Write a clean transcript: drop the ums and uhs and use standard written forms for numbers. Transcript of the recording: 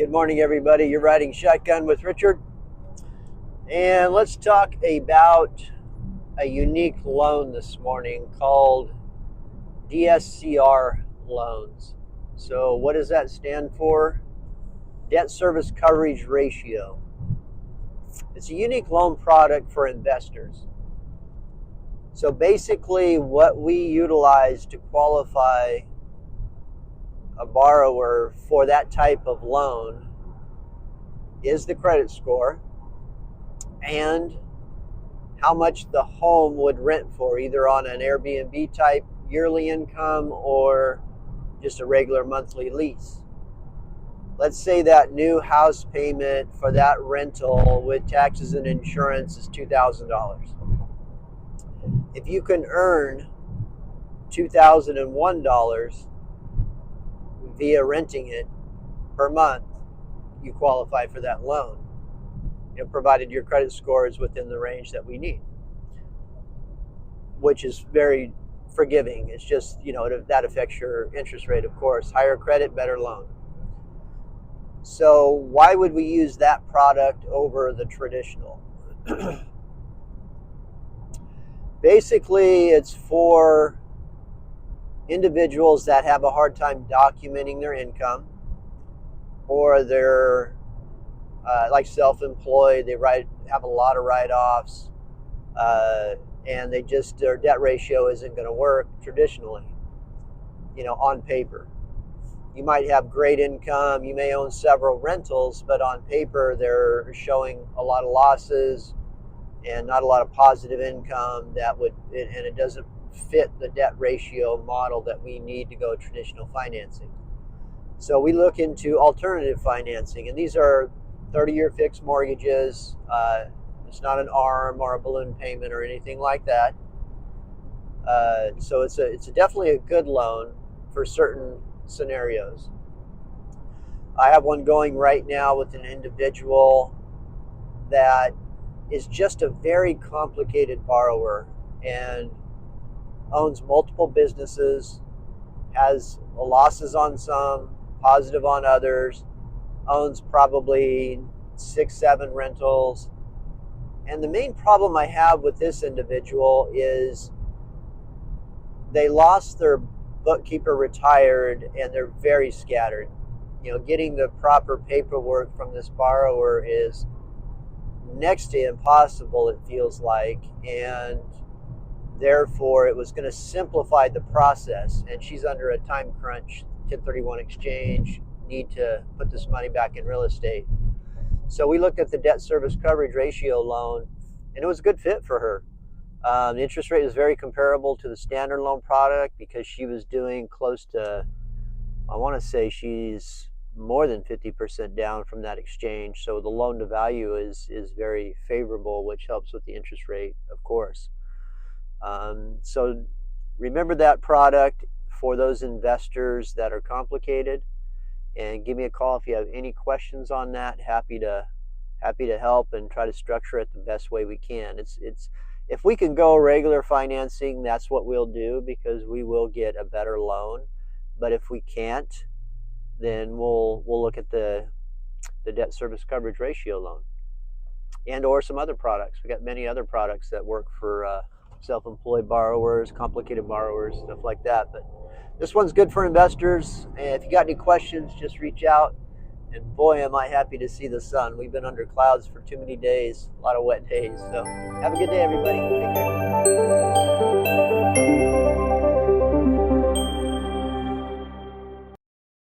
Good morning, everybody. You're riding shotgun with Richard. And let's talk about a unique loan this morning called DSCR Loans. So what does that stand for? Debt Service Coverage Ratio. It's a unique loan product for investors. So basically what we utilize to qualify a borrower for that type of loan is the credit score and how much the home would rent for, either on an Airbnb type yearly income or just a regular monthly lease. Let's say that new house payment for that rental with taxes and insurance is $2,000. If you can earn $2,001 via renting it per month, you qualify for that loan, provided your credit score is within the range that we need, which is very forgiving. It's just, that affects your interest rate, of course. Higher credit, better loan. So why would we use that product over the traditional? Basically, it's for individuals that have a hard time documenting their income, or they're like self-employed, they have a lot of write-offs, and their debt ratio isn't going to work traditionally, on paper. You might have great income, you may own several rentals, but on paper they're showing a lot of losses and not a lot of positive income and it doesn't fit the debt ratio model that we need to go traditional financing. So we look into alternative financing, and these are 30-year fixed mortgages. It's not an ARM or a balloon payment or anything like that. So it's definitely a good loan for certain scenarios. I have one going right now with an individual that is just a very complicated borrower and owns multiple businesses, has losses on some, positive on others, owns probably 6-7 rentals. And the main problem I have with this individual is they lost their bookkeeper, retired, and they're very scattered. Getting the proper paperwork from this borrower is next to impossible, it feels like, and therefore it was going to simplify the process, and she's under a time crunch, 1031 exchange, need to put this money back in real estate. So we looked at the debt service coverage ratio loan, and it was a good fit for her. The interest rate was very comparable to the standard loan product because she was doing close to, I want to say she's more than 50% down from that exchange. So the loan to value is very favorable, which helps with the interest rate, of course. So remember that product for those investors that are complicated, and give me a call if you have any questions on that. Happy to help and try to structure it the best way we can. It's if we can go regular financing, that's what we'll do, because we will get a better loan. But if we can't, then we'll look at the debt service coverage ratio loan and or some other products. We got many other products that work for self-employed borrowers, complicated borrowers, stuff like that. But this one's good for investors. And if you got any questions, just reach out. And boy, am I happy to see the sun. We've been under clouds for too many days, a lot of wet days. So have a good day, everybody. Take care.